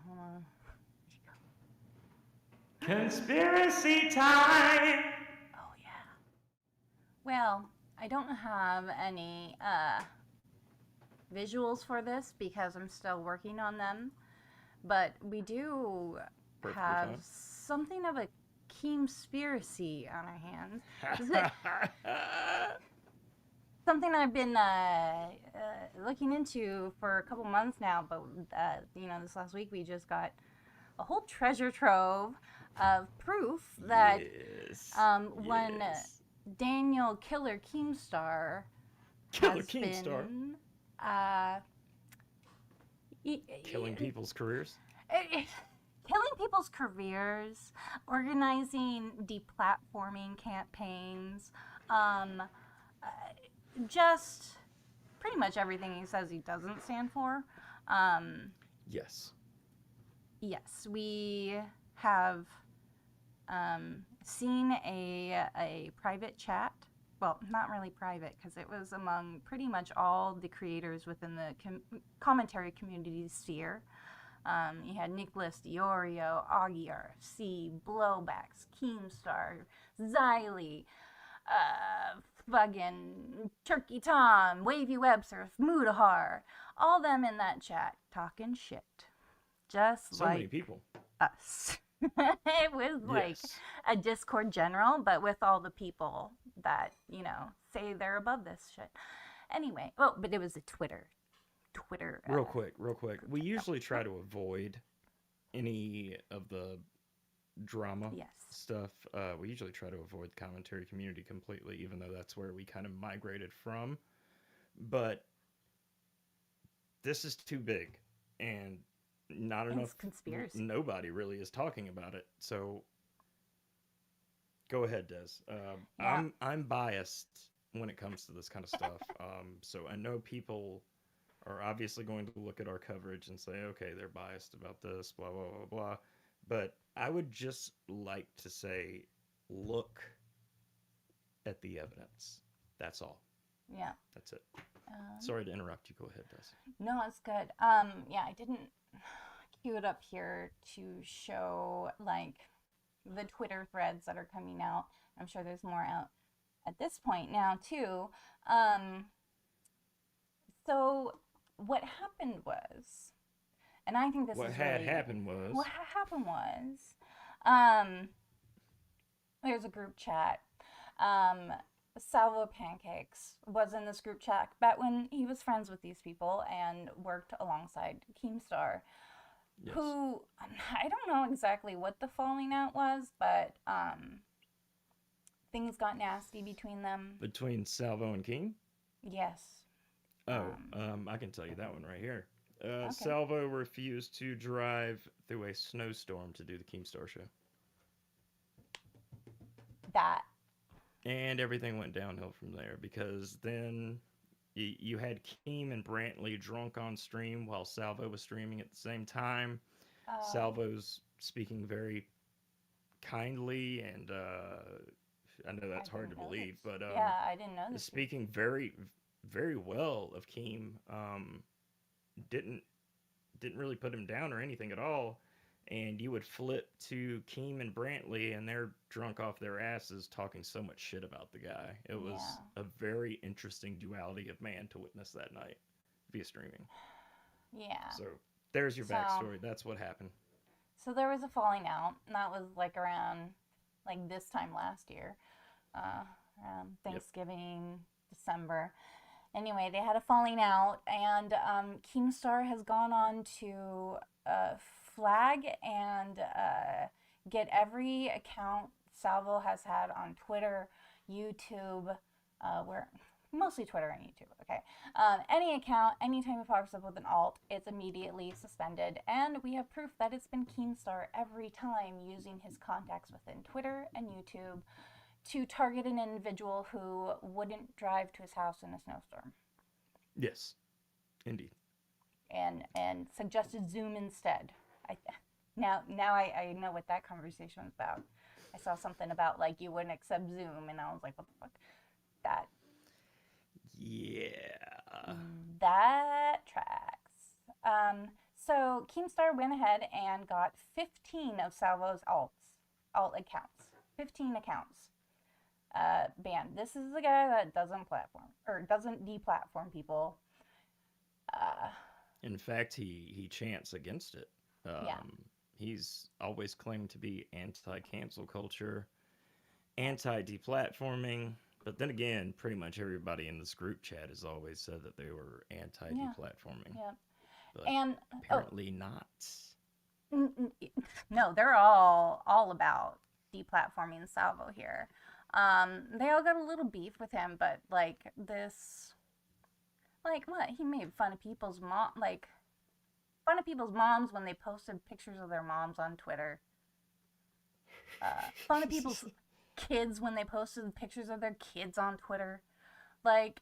hold on. Conspiracy time! Oh yeah. Well, I don't have any visuals for this because I'm still working on them, but we do Perfectly have fine. something of a Keemspiracy on our hands. This is something I've been looking into for a couple months now, but this last week we just got a whole treasure trove of proof that Yes. one Yes. Daniel Killer Keemstar Killer has Keemstar. been uh, Killing people's careers. killing people's careers, organizing deplatforming campaigns, um, just pretty much everything he says he doesn't stand for. Um, Yes. yes, we have seen a private chat. Well, not really private because it was among pretty much all the creators within the commentary community sphere. You had Nicholas Diorio, Augie RFC, Blowbacks, Keemstar, Xylee, fucking Turkey Tom, Wavy Webster, Mudahar, all them in that chat talking shit. Just So many like people. us. It was like Yes. a Discord general, but with all the people that, say they're above this shit. Anyway, oh, but it was a Twitter Real quick. group We chat. usually Oh, try to avoid any of the drama yes. stuff. We usually try to avoid the commentary community completely, even though that's where we kind of migrated from. But this is too big, and not And enough. it's conspiracy. Nobody really is talking about it. So go ahead, Des. Yeah. I'm biased when it comes to this kind of stuff. So I know people are obviously going to look at our coverage and say, okay, they're biased about this, blah blah blah blah. But I would just like to say, look at the evidence. That's all. Yeah. That's it. Um, Sorry to interrupt you. Go ahead, Des. no, it's good. Yeah, I didn't queue it up here to show like the Twitter threads that are coming out. I'm sure there's more out at this point now too. Um, so what happened was, and I think this What is had really happened what was happened was, um, there's a group chat. Um, Salvo Pancakes was in this group chat back when he was friends with these people and worked alongside Keemstar, yes, who I don't know exactly what the falling out was, but things got nasty between them. between Salvo and King. Yes. Oh, Um, I can tell you that one right here. okay. Salvo refused to drive through a snowstorm to do the Keemstar show, That. and everything went downhill from there because then you had Keem and Brantley drunk on stream while Salvo was streaming at the same time. Oh, Salvo's speaking very kindly, and I know I that's hard to didn't know believe, this. but Yeah, I didn't know this piece. speaking very well of Keem. Didn't didn't really put him down or anything at all. And you would flip to Keem and Brantley, and they're drunk off their asses talking so much shit about the guy. It was Yeah. a very interesting duality of man to witness that night via streaming. Yeah. So there's your So, backstory. That's what happened. so there was a falling out, and that was like around like this time last year, uh, around Yep. Thanksgiving, December. Anyway, they had a falling out, and Keemstar has gone on to flag and get every account Salvo has had on Twitter, YouTube, where mostly Twitter and YouTube. Okay, any account, anytime it pops up with an alt, it's immediately suspended, and we have proof that it's been Keemstar every time using his contacts within Twitter and YouTube to target an individual who wouldn't drive to his house in a snowstorm Yes, indeed. and suggested Zoom instead. I now I know what that conversation was about. I saw something about like you wouldn't accept Zoom, and I was like, what the fuck? That Yeah. that tracks. So Keemstar went ahead and got 15 of Salvo's alt accounts. 15 accounts banned. This is the guy that doesn't platform or doesn't deplatform people. Uh, In fact, he chants against it. yeah, He's always claimed to be anti-cancel culture, anti-deplatforming. But then again, pretty much everybody in this group chat has always said that they were yeah, anti-deplatforming, yeah. but And oh, apparently not. no, they're all about deplatforming Salvo here. They all got a little beef with him, but like this, like what he made fun of people's fun of people's moms when they posted pictures of their moms on Twitter. Fun of people's kids when they posted pictures of their kids on Twitter. Like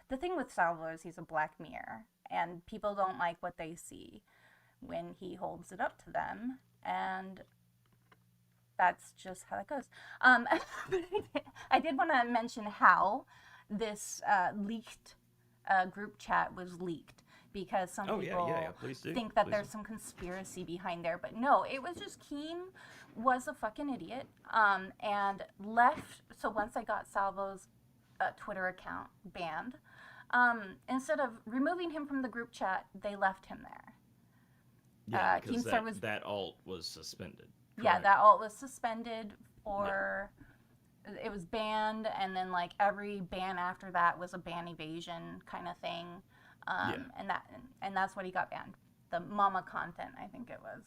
the thing with Salvo is he's a black mirror, and people don't like what they see when he holds it up to them, and that's just how it goes. I did want to mention how this leaked group chat was leaked because some Oh people yeah. Please do. think that Please there's do. some conspiracy behind there, but no, it was just Keem was a fucking idiot and left. So once I got Salvo's Twitter account banned, instead of removing him from the group chat, they left him there. Yeah, because Keemstar was that alt was suspended. yeah, Correct. that alt was suspended Yep. for it was banned, and then like every ban after that was a ban evasion kind of thing, Yeah. and that's what he got banned. The mama content, I think it was.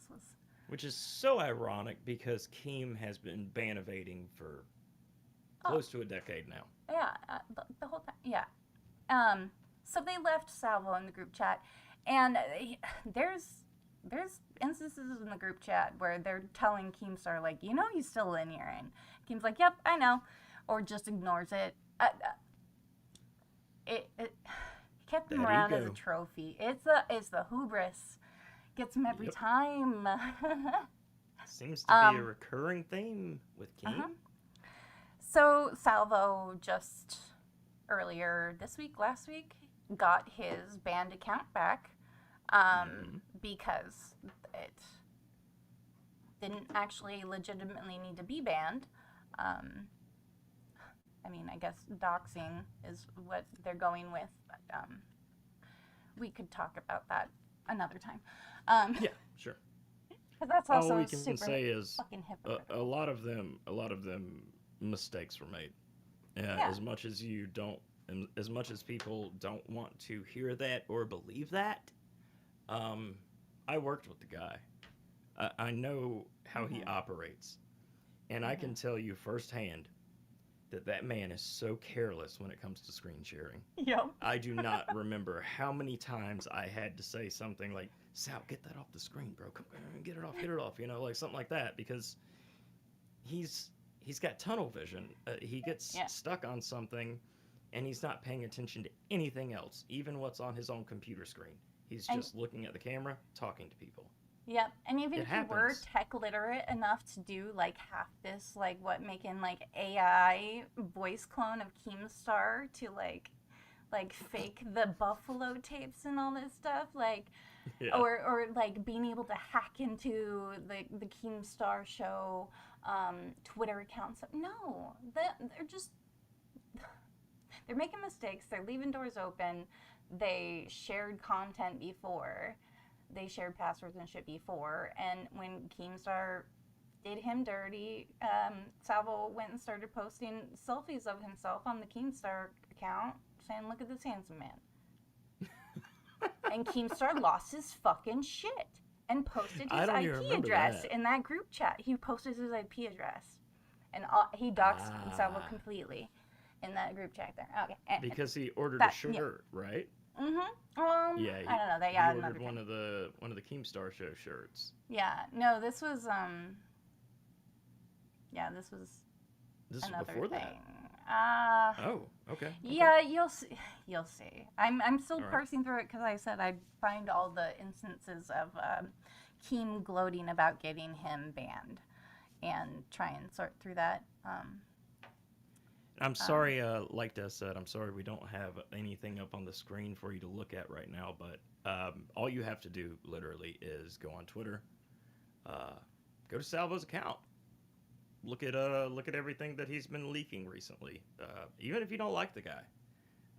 Which is so ironic because Keem has been ban evading for Oh close to a decade now. yeah, the whole time, yeah. Um, so they left Salvo in the group chat, and there's instances in the group chat where they're telling Keemstar like, you know, he's still in here, and Keem's like, yep, I know, or just ignores it. It he kept him That around as a ego. trophy. It's the hubris gets him every Yep. time. Seems to be a um, recurring theme with Keem. uh-huh. So Salvo just earlier this week, last week, got his banned account back Mm-hmm. because it didn't actually legitimately need to be banned. Um, I mean, I guess doxing is what they're going with, but we could talk about that another time. Yeah, sure. Because that's All also we can super say is fucking a hypocritical. lot of them mistakes were made. Yeah. As much as you don't, as much as people don't want to hear that or believe that, um, I worked with the guy. I know how he Mhm. operates, and I Mhm. can tell you firsthand that that man is so careless when it comes to screen sharing. Yep. I do not remember how many times I had to say something like, "Sal, get that off the screen, bro. Come on, get it off." You know, like something like that, because he's he's got tunnel vision. He gets Yeah. stuck on something, and he's not paying attention to anything else, even what's on his own computer screen. He's And just looking at the camera, talking to people. yep. And even It if you were happens. tech literate enough to do like half this, like what making like AI voice clone of Keemstar to like fake the buffalo tapes and all this stuff, like Yeah. or like being able to hack into the Keemstar show Twitter accounts. No, they're just they're making mistakes. They're leaving doors open. They shared content before. They shared passwords and shit before. And when Keemstar did him dirty, Salvo went and started posting selfies of himself on the Keemstar account, saying, "Look at this handsome man." And Keemstar lost his fucking shit and posted I his don't even IP remember address that. in that group chat. He posted his IP address, and he doxed Salvo Ah, completely in that group chat there. Okay, because he ordered a that yeah. shirt, right? Yeah, I don't know. They he got ordered another time. one of the Keemstar Show shirts. Yeah, no, this was yeah, this was This is another before that. thing. Uh Oh, okay, okay, yeah, you'll see. You'll see. I'm still all right. parsing through it because I said I'd find all the instances of Keem gloating about getting him banned and try and sort through that. I'm Um, sorry, like Des said, I'm sorry we don't have anything up on the screen for you to look at right now, but all you have to do literally is go on Twitter, uh, go to Salvo's account, look at everything that he's been leaking recently. Even if you don't like the guy,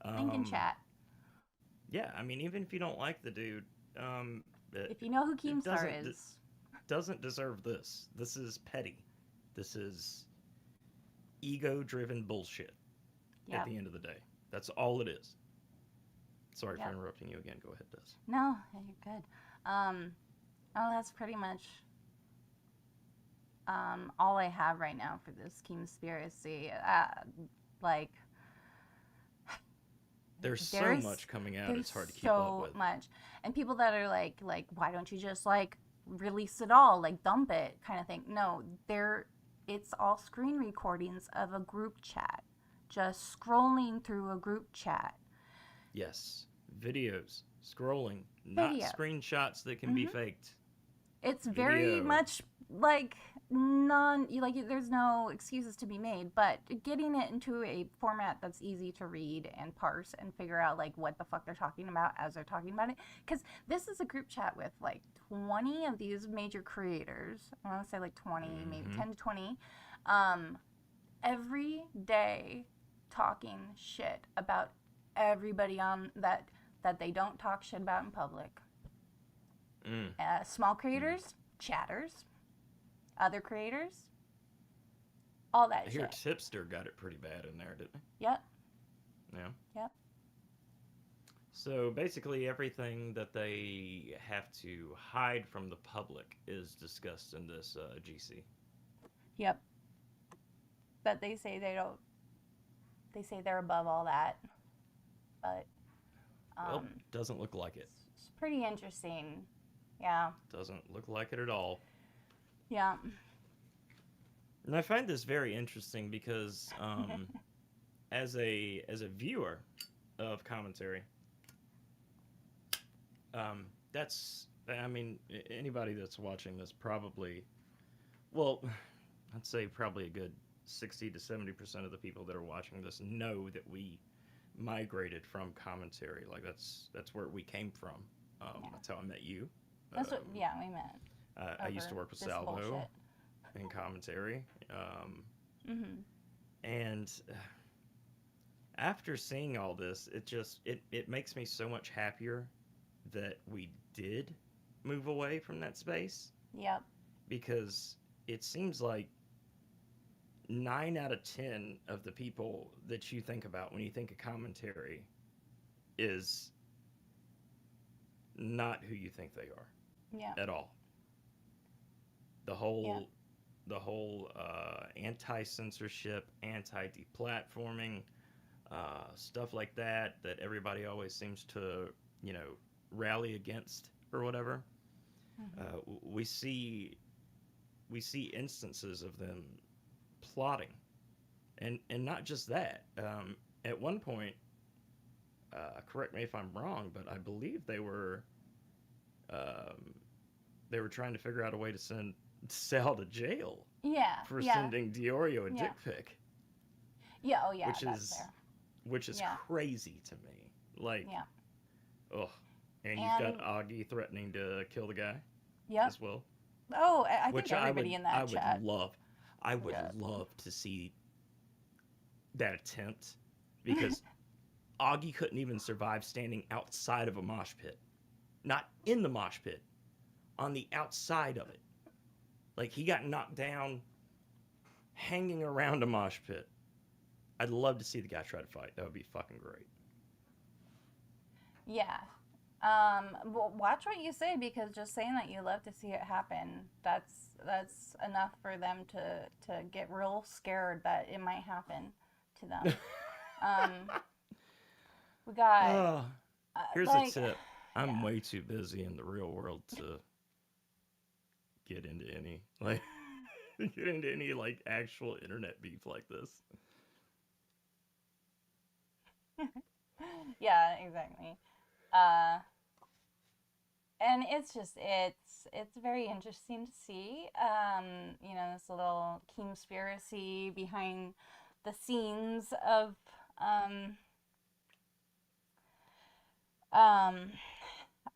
link in um, chat. yeah, I mean, even if you don't like the dude, it, If you know who it Keemstar is, doesn't deserve this. This is petty. This is ego-driven bullshit. At yep, the end of the day, that's all it is. Sorry for yep. interrupting you again. Go ahead, Des. No, you're good. Oh, that's pretty much all I have right now for this Keemspiracy. Like, There's so there's much coming out. there's It's hard to keep up so with. much, and people that are like, why don't you just like release it all, like dump it, kind of thing. No, it's all screen recordings of a group chat, just scrolling through a group chat. Yes, videos, scrolling, not Video. screenshots that can be Mm-hmm. faked. It's very Video. much like like there's no excuses to be made, but getting it into a format that's easy to read and parse and figure out like what the fuck they're talking about as they're talking about it, because this is a group chat with like 20 of these major creators. I want to say like 20, maybe Mm-hmm. 10 to 20, um every day, talking shit about everybody on that they don't talk shit about in public. Mm. Small Mm. creators, chatters, other creators, all I that hear shit. Tipster got it pretty bad in there, didn't Yep, he? Yeah. yep, So basically, everything that they have to hide from the public is discussed in this GC. yep. But they say they don't. They say they're above all that. But Well, um, doesn't look like it. it's pretty interesting. Yeah, Doesn't look like it at all. yeah. And I find this very interesting because, as a viewer of commentary, that's I mean anybody that's watching this probably, well, I'd say probably a good 60 to 70% of the people that are watching this know that we migrated from commentary. Like that's where we came from. Yeah. That's how I met you. That's what. Um, Yeah, we meant I used to over work with this Salvo bullshit. in commentary, Mhm. and after seeing all this, it makes me so much happier that we did move away from that space Yep. because it seems like 9 out of 10 of the people that you think about when you think of commentary is not who you think they are Yeah. at all. The Yeah. whole anti censorship, anti deplatforming, stuff like that everybody always seems to rally against or whatever. Mhm. Uh, we see instances of them plotting, and not just that. At one point, correct me if I'm wrong, but I believe um, they were trying to figure out a way to send Sal to jail Yeah. for Yeah. sending Diorio a Yeah. dick pic, Yeah. Oh yeah, which that's is fair. which is Yeah. crazy to me. Like, Yeah. ugh. And you've got And Augie threatening to kill the guy yep. as well, Oh, I think which I everybody would in I that would chat. love. I would Yeah. love to see that attempt because Augie couldn't even survive standing outside of a mosh pit, not in the mosh pit, on the outside of it. Like he got knocked down, hanging around a mosh pit. I'd love to see the guy try to fight. That would be fucking great. Yeah. Well, watch what you say, because just saying that you love to see it happen, that's enough for them to get real scared that it might happen to them. Um, we got Oh, here's a like tip. I'm yeah. way too busy in the real world to get into any like get into any like actual internet beef like this. Yeah, exactly. Uh, and it's very interesting to see, this little Keemspiracy behind the scenes of um, um,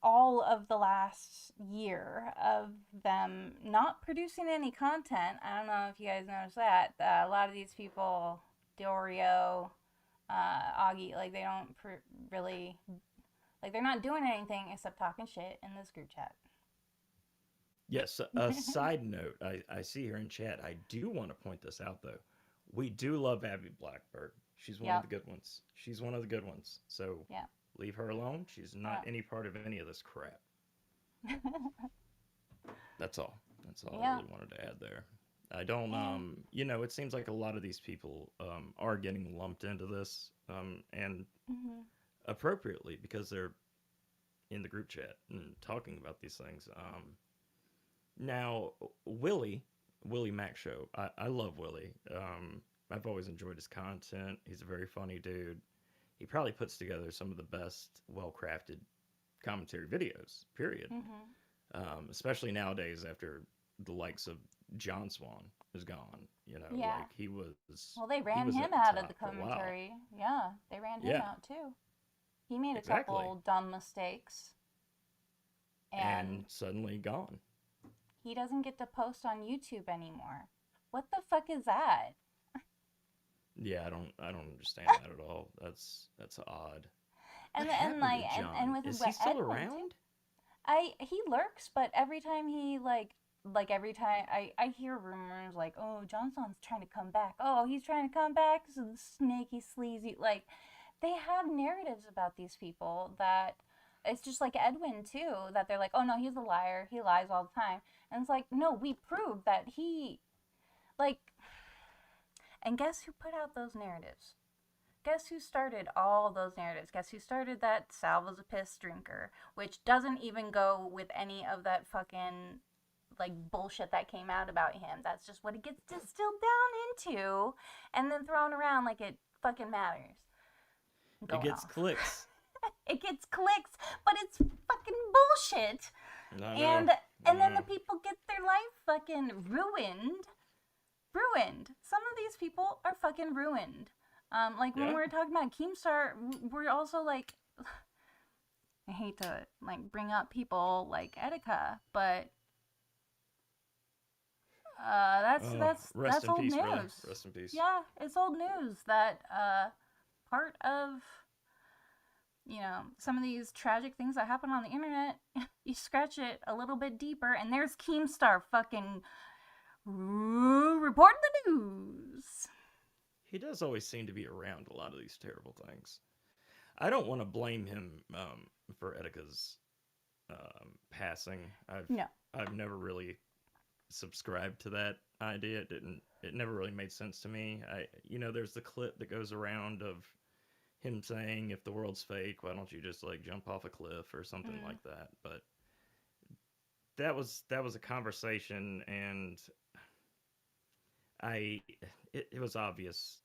all of the last year of them not producing any content. I don't know if you guys noticed that. A lot of these people, Diorio, Augie, like they don't really, like they're not doing anything except talking shit in this group chat. Yes, a side note, I see here in chat, I do want to point this out though. We do love Abby Blackbird. She's one of Yep, the good ones. She's one of the good ones. So yep, leave her alone. She's not yep. any part of any of this crap. That's all. That's all I Yeah. really wanted to add there. I don't, And it seems like a lot of these people are getting lumped into this, and mm-hmm. appropriately because they're in the group chat and talking about these things. Now, Willie Mac Show, I love Willie. I've always enjoyed his content. He's a very funny dude. He probably puts together some of the best, well crafted commentary videos, period. Mm-hmm. Especially nowadays after the likes of John Swan is gone. Yeah. Like Well, they he ran was him at the out of the top for a while. commentary. Yeah, they ran him Yeah, out too. He made a exactly. couple dumb mistakes, And and suddenly gone. he doesn't get to post on YouTube anymore. What the fuck is that? Yeah, I don't understand that at all. That's odd. What And happened like to and John? with Is he still Edwin too. around? He lurks, but every time he like every time I hear rumors like, oh, Johnson's trying to come back. Oh, he's trying to come back. So the snaky, sleazy, like they have narratives about these people that it's just like Edwin too, that they're like, oh no, he's a liar. He lies all the time. And it's like, no, we proved that he like. And guess who put out those narratives? Guess who started all those narratives? Guess who started that Salvo's a piss drinker, which doesn't even go with any of that fucking like bullshit that came out about him. That's just what it gets distilled down into and then thrown around like it fucking matters. I'm It going gets off. clicks. It gets clicks, but it's fucking bullshit. I know. And I and then the know. people get their life fucking ruined. Ruined. Some of these people are fucking ruined. Like when we Yeah. were talking about Keemstar, we're also like, I hate to like bring up people like Etika, but Oh, rest that's in old peace, brother. news. Rest in peace. Yeah, it's old news that part of some of these tragic things that happen on the internet, you scratch it a little bit deeper, and there's Keemstar fucking reporting the news. He does always seem to be around a lot of these terrible things. I don't want to blame him for Etika's passing. No. I've never really subscribed to that idea. It never really made sense to me. There's the clip that goes around of him saying, if the world's fake, why don't you just like jump off a cliff or something Mm. like that. But that was a conversation, and I it was obvious,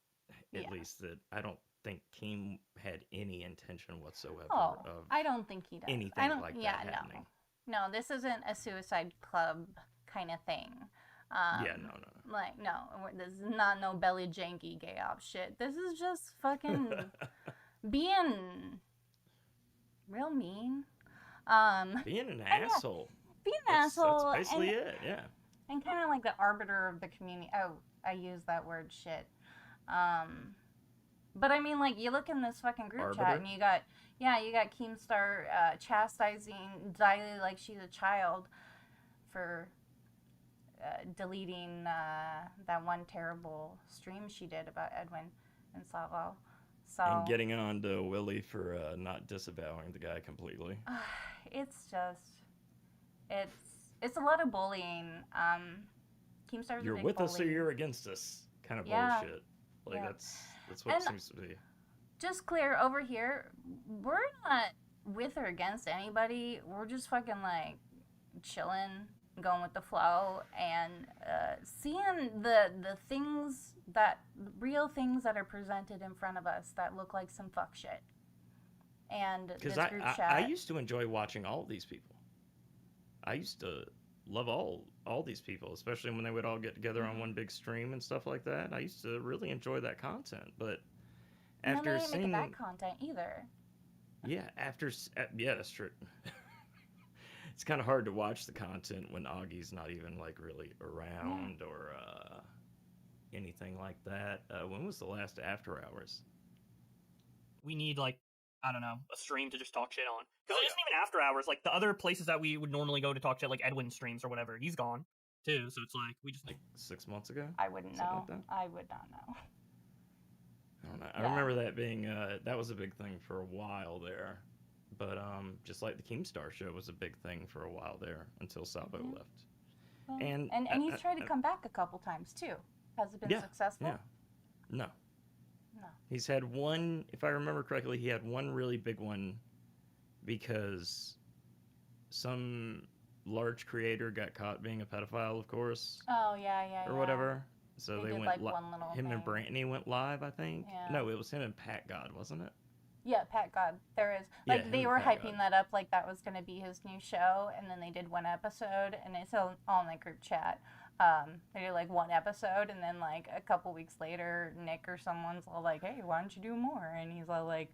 at Yeah. least, that I don't think Keem had any intention whatsoever Oh, of I don't think he does. I anything don't. like Yeah, that no, happening. no. This isn't a Suicide Club kind of thing. Yeah, no, no, Like no, this is not no belly janky gay op shit. This is just fucking no. being real mean. Being an And yeah, asshole. being an That's asshole basically it. Yeah. and kind of like the arbiter of the community. Oh, I use that word shit. Um, but I mean, like, you look in this fucking group chat Arbiter. and you got Keemstar chastising Xylee like she's a child for deleting that one terrible stream she did about Edwin and Salvo. And So, getting on to Willie for not disavowing the guy completely. it's just, it's a lot of bullying. Keemstar's a You're big with us or bully. you're against us kind of Yeah, bullshit. Like yeah. that's what it And seems to be. just clear over here, we're not with or against anybody. We're just fucking like chilling, going with the flow, and seeing the things that real things that are presented in front of us that look like some fuck shit. And Because this group I chat, used to enjoy watching all of these people. I used to, love all these people, especially when they would all get together on one Mm-hmm. big stream and stuff like that. I used to really enjoy that content, but And then they after didn't make it that seeing, content either. yeah, yeah, that's true. It's kind of hard to watch the content when Augie's not even like really Yeah. around or anything like that. When was the last After Hours? We need like, I don't know, a stream to just talk shit on. Because Oh it yeah, isn't even after hours. Like the other places that we would normally go to talk shit, like Edwin streams or whatever, he's gone too. So it's like we just like 6 months ago, I wouldn't something like know. that. I would not know. I don't know. I Yeah. remember that being that was a big thing for a while there, but just like the Keemstar show was a big thing for a while there until Salvo Yeah. left. Well, And and he's tried to come back a couple times too. Has it been yeah, successful? yeah, no, No. he's had one. If I remember correctly, he had one really big one because some large creator got caught being a pedophile, of course, Oh yeah, yeah, or yeah. whatever. So They they did went. like one little Him and thing. Brantley went live, I think. Yeah. No, it was him and Pat God, wasn't it? Yeah, Pat God. There is Yeah, like him they and were Pat hyping God. that up like that was gonna be his new show, and then they did one episode, and it's all in the group chat. They did like one episode, and then like a couple weeks later, Nick or someone's all like, "Hey, why don't you do more?" And he's all like,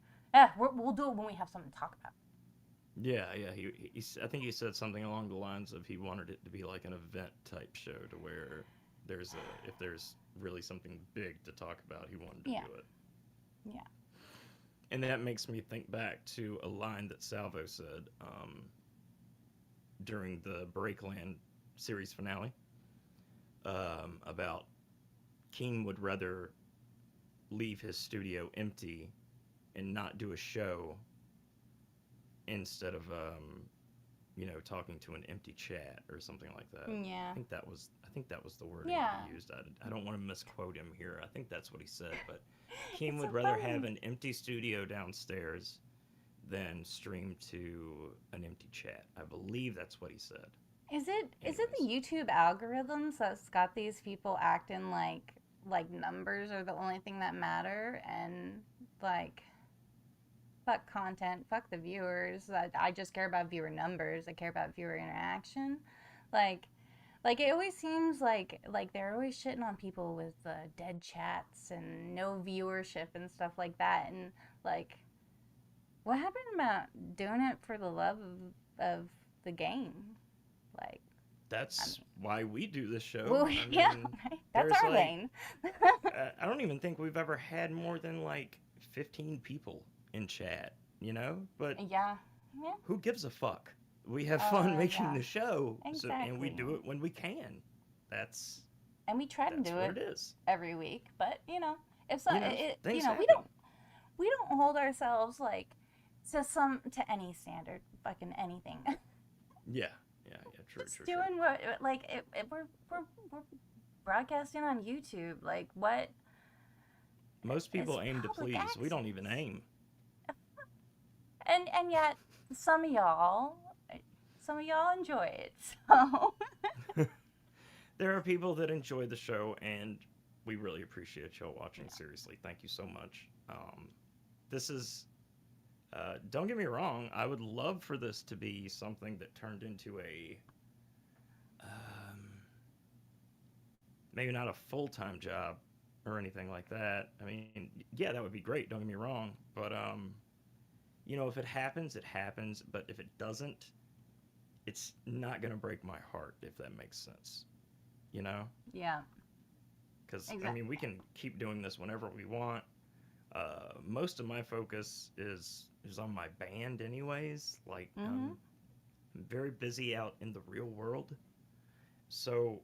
we'll do it when we have something to talk about." Yeah, yeah. I think he said something along the lines of he wanted it to be like an event type show to where if there's really something big to talk about, he wanted to Yeah. do it. Yeah. And that makes me think back to a line that Salvo said during the Breakland series finale about Keen would rather leave his studio empty and not do a show instead of talking to an empty chat or something like that. Yeah. I think that was the word Yeah. he used. I don't want to misquote him here. I think that's what he said, but Keem It's would so rather funny. have an empty studio downstairs than stream to an empty chat. I believe that's what he said. Is it the YouTube algorithms that's got these people acting like numbers are the only thing that matter, and like fuck content, fuck the viewers. I just care about viewer numbers. I care about viewer interaction. Like like it always seems like they're always shitting on people with dead chats and no viewership and stuff like that. And like, what happened about doing it for the love of the game? Like, I That's mean, why we do this show. well, I yeah, mean, right. That's there's our like lane. I don't even think we've ever had more than like 15 people in chat, But Yeah, yeah. who gives a fuck? We have fun making Yeah, the show, and we exactly. do it when we can. That's And we try to that's do what it it is. every week, but if so, Things we happen. don't hold ourselves like to any standard, fucking anything. Yeah, yeah, yeah. True, Just true, true. doing what like we're broadcasting on YouTube. Like what Most is people aim to public please. We access? don't even aim. And yet some of y'all enjoy it. So There are people that enjoy the show, and we really appreciate y'all watching. Seriously, thank you so much. This is. Don't get me wrong. I would love for this to be something that turned into a maybe not a full-time job or anything like that. I mean, yeah, that would be great. Don't get me wrong, but if it happens, it happens. But if it doesn't, it's not gonna break my heart, if that makes sense. You know, yeah, because I exactly. mean, we can keep doing this whenever we want. Most of my focus is on my band, anyways. Like, Mhm. I'm very busy out in the real world, so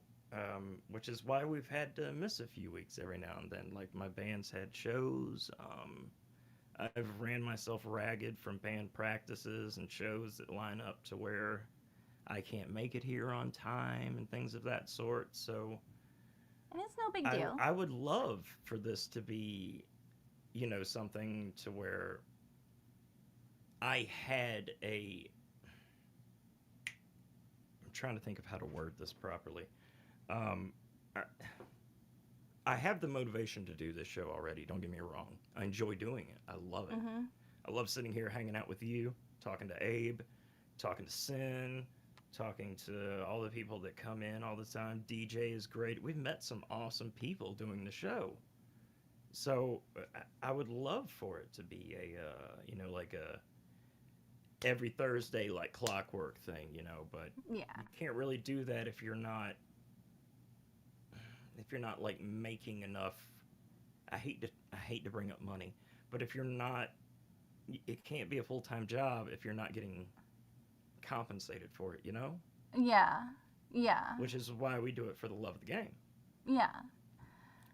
which is why we've had to miss a few weeks every now and then. Like my band's had shows. I've ran myself ragged from band practices and shows that line up to where I can't make it here on time and things of that sort. So And it's no big I deal. I would love for this to be, something to where I had a. I'm trying to think of how to word this properly. Um, I, I have the motivation to do this show already. Don't get me wrong. I enjoy doing it. I love it. Mhm. I love sitting here hanging out with you, talking to Abe, talking to Sin, talking to all the people that come in all the time. DJ is great. We've met some awesome people doing the show. So I would love for it to be a, like a every Thursday like clockwork thing, but Yeah. you can't really do that if you're not like making enough. I hate to bring up money, but if you're not, it can't be a full-time job if you're not getting compensated for it, Yeah. Yeah. which is why we do it for the love of the game. Yeah.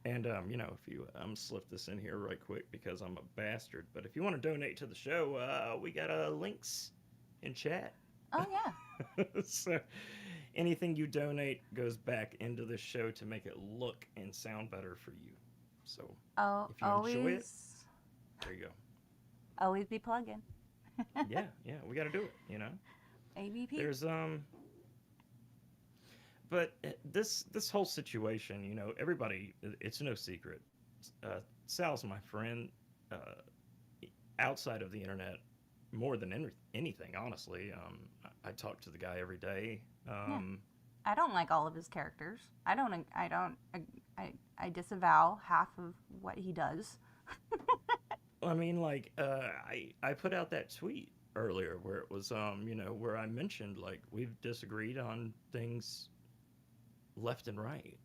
And if you slip this in here right quick because I'm a bastard, but if you want to donate to the show, we got links in chat. Oh yeah. So anything you donate goes back into the show to make it look and sound better for you. So Oh, if you enjoy it, always, there you go. always be plugging. Yeah, we got to do it. ABP. There's but this whole situation, everybody, it's no secret. Sal's my friend, uh, outside of the internet, more than anything. Honestly, I talk to the guy every day. Yeah. I don't like all of his characters. I disavow half of what he does. I mean, like, I put out that tweet earlier where it was, where I mentioned like we've disagreed on things left and right.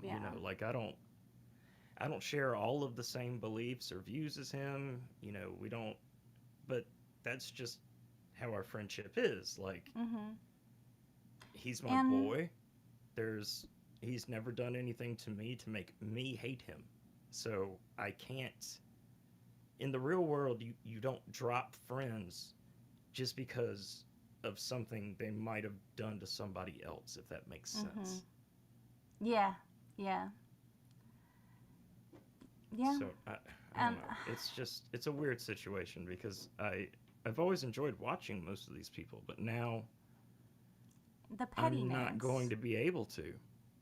Yeah. Like I don't share all of the same beliefs or views as him. We don't, but that's just how our friendship is. Like, Mm-hmm. he's my And boy. He's never done anything to me to make me hate him. So I can't, in the real world, you don't drop friends just because of something they might have done to somebody else, if that makes sense. Mm-hmm. Yeah. Yeah. Yeah. So I don't know. It's a weird situation because I've always enjoyed watching most of these people, but now The pettiness. I'm not going to be able to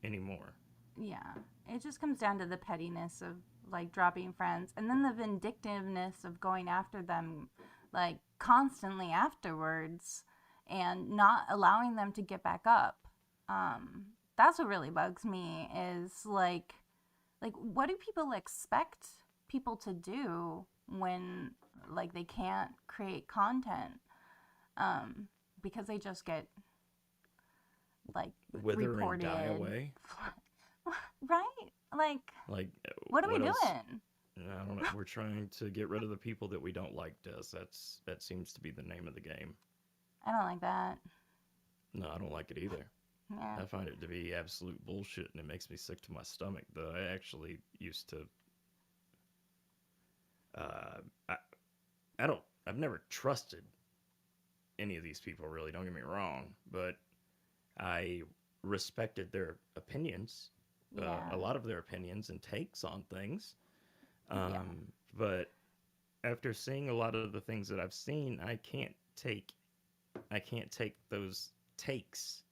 anymore. Yeah. It just comes down to the pettiness of like dropping friends and then the vindictiveness of going after them like constantly afterwards and not allowing them to get back up. That's what really bugs me is like what do people expect people to do when like they can't create content because they just get like Wither reported and die away. right, like Like, what are we else? doing? I don't know. We're trying to get rid of the people that we don't like. That seems to be the name of the game. I don't like that. No, I don't like it either. Yeah. I find it to be absolute bullshit, and it makes me sick to my stomach. Though I actually used to. I've never trusted any of these people. Really, don't get me wrong, but I respected their opinions, Yeah. a lot of their opinions and takes on things. Yeah. But after seeing a lot of the things that I've seen, I can't take those takes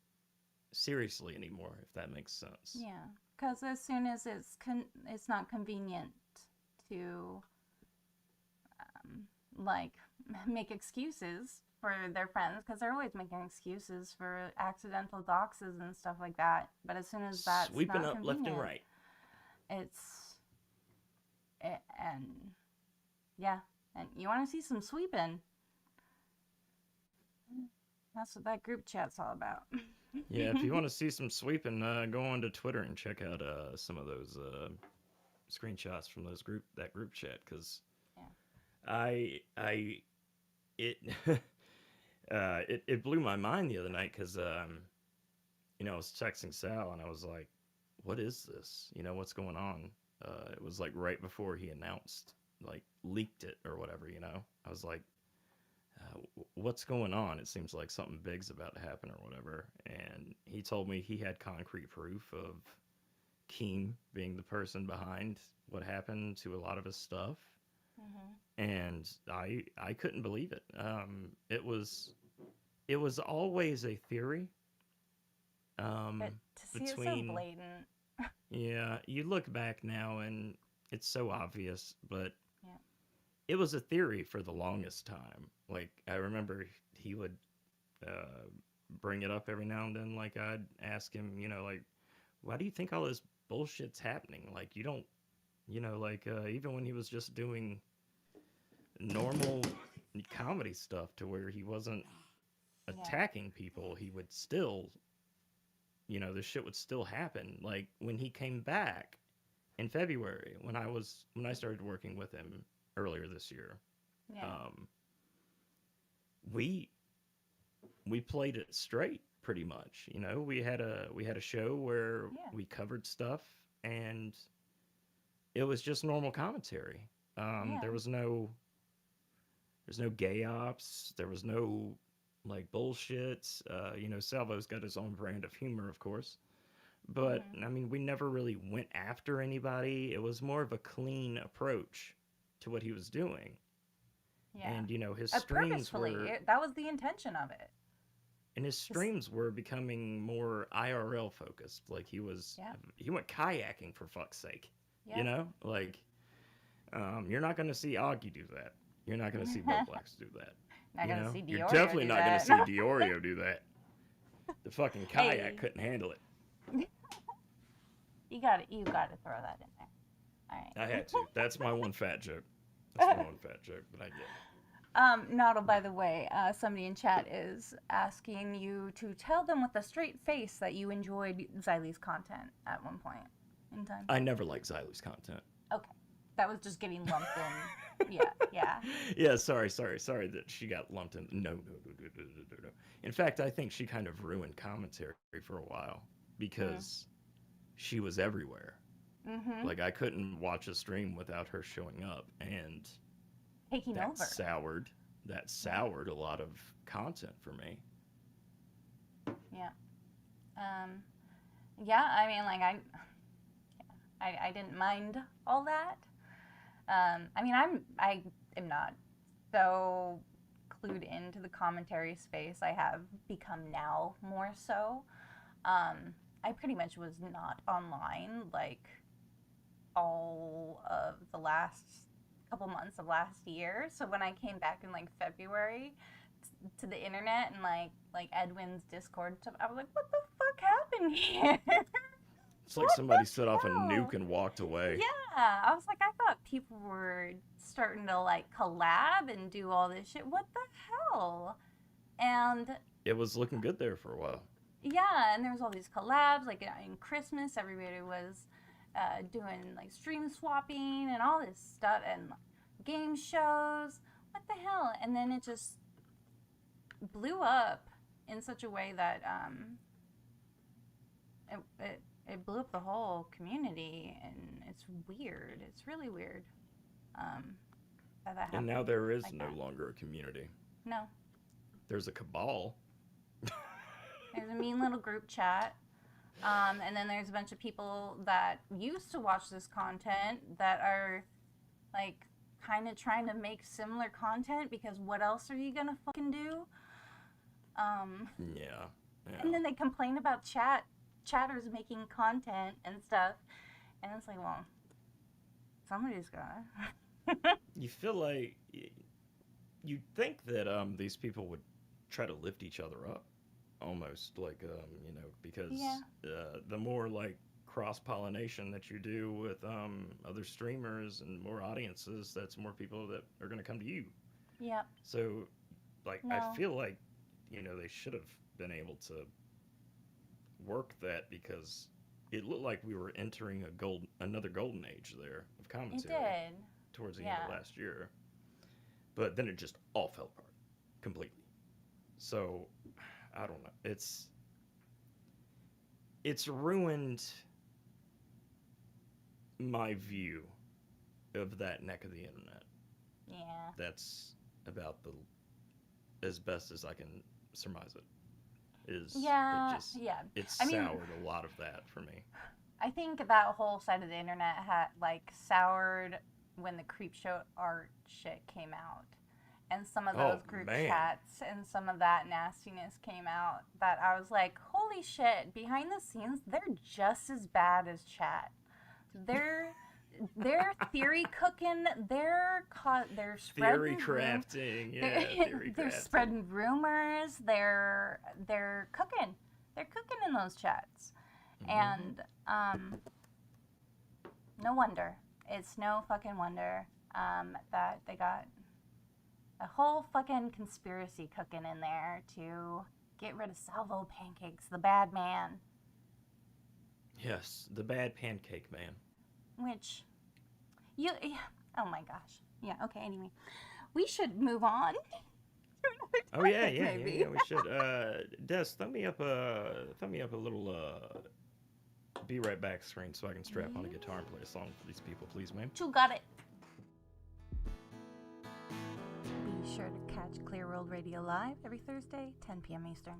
seriously anymore, if that makes sense. Yeah. Because as soon as it's not convenient to like make excuses for their friends, because they're always making excuses for accidental doxes and stuff like that. But as soon as that's Sweeping not up left and convenient, right. and yeah, and you want to see some sweeping. That's what that group chat's all about. Yeah, if you want to see some sweeping, go on to Twitter and check out some of those screenshots from that group chat, because Yeah. it it blew my mind the other night because I was texting Sal and I was like, "What is this? What's going on?" It was like right before he announced, like leaked it or whatever. I was like, "What's going on?" It seems like something big's about to happen or whatever. And he told me he had concrete proof of Keem being the person behind what happened to a lot of his stuff. Mm-hmm. And I couldn't believe it. It was always a theory. But to see it so Between blatant. Yeah, you look back now and it's so obvious, but Yeah. it was a theory for the longest time. Like I remember he would bring it up every now and then. Like I'd ask him, like, why do you think all this bullshit's happening? Like you don't, like even when he was just doing normal comedy stuff to where he wasn't Yeah. attacking people, he would still, this shit would still happen. Like when he came back in February, when I started working with him earlier this year, Yeah. um, we we played it straight pretty much. We had a show where Yeah. we covered stuff, and it was just normal commentary. Yeah. There's no gay ops. There was no like bullshit. Salvo's got his own brand of humor, of course. But Hmm. I mean, we never really went after anybody. It was more of a clean approach to what he was doing. Yeah. And his streams Purposefully, were that was the intention of it. and his Just, streams were becoming more IRL focused. Like yeah. he went kayaking for fuck's sake. Yep. Like you're not going to see Augie do that. You're not going to see Bo Blacks do that. Not gonna see You're Diorio definitely do not going that. to see Diorio do that. The fucking kayak Hey, couldn't handle it. you gotta throw that in there. All I right. had to. That's my one fat joke. That's my one fat joke, but I get it. Noddle, by the way, somebody in chat is asking you to tell them with a straight face that you enjoyed Xylee's content at one point in time. I never liked Xylee's content. Okay. That was just getting lumped in. Yeah, yeah. Yeah, sorry that she got lumped in. No. In fact, I think she kind of ruined commentary for a while because she was everywhere. Mm-hmm. Like I couldn't watch a stream without her showing up, and Taking that over. soured a lot of content for me. Yeah. Yeah, I mean, like, I didn't mind all that. I mean, I am not so clued into the commentary space. I have become now more so. I pretty much was not online like all of the last couple months of last year. So when I came back in like February to the internet and like Edwin's Discord stuff, I was like, what the fuck happened here? It's like What somebody the set off a hell? nuke and walked away. Yeah, I was like, I thought people were starting to like collab and do all this shit. What the hell? And It was looking good there for a while. yeah, and there was all these collabs. Like in Christmas, everybody was doing like stream swapping and all this stuff and game shows. What the hell? And then it just blew up in such a way that it blew up the whole community, and it's weird. It's really weird that And happened now there is like no that. longer a community. No, There's a cabal. there's a mean little group chat. And then there's a bunch of people that used to watch this content that are like kind of trying to make similar content because what else are you gonna fucking do? Um, Yeah. and then they complain about chatters making content and stuff, and it's like, well, somebody's gonna. You feel like you'd think that these people would try to lift each other up, almost like because Yeah. the more like cross pollination that you do with other streamers and more audiences, that's more people that are going to come to you. Yep. So, like, I No. feel like they should have been able to work that because it looked like we were entering another golden age there of It commentary did. towards the end Yeah. of last year. But then it just all fell apart completely. So I don't know. It's ruined my view of that neck of the internet. Yeah. That's about the as best as I can surmise it. Yeah. It just Yeah. it's I mean, soured a lot of that for me. I think that whole side of the internet had like soured when the Creepshow art shit came out. And some of Oh those group man. chats and some of that nastiness came out that I was like, holy shit, behind the scenes, they're just as bad as chat. They're They're theory cooking. They're Theory spreading crafting. Yeah, theory they're crafting. spreading rumors. They're cooking. They're cooking in those chats, and no wonder. It's no fucking wonder that they got a whole fucking conspiracy cooking in there to get rid of Salvo Pancakes, the bad man. Yes, the bad pancake man. Which, oh my gosh. Yeah, okay, anyway. We should move on. Oh yeah, Maybe. we should. Des, throw me up a little be right back screen so I can strap on a guitar and play a song for these people, please, ma'am. You got it. Be sure to catch Clear World Radio Live every Thursday, 10 p.m. Eastern.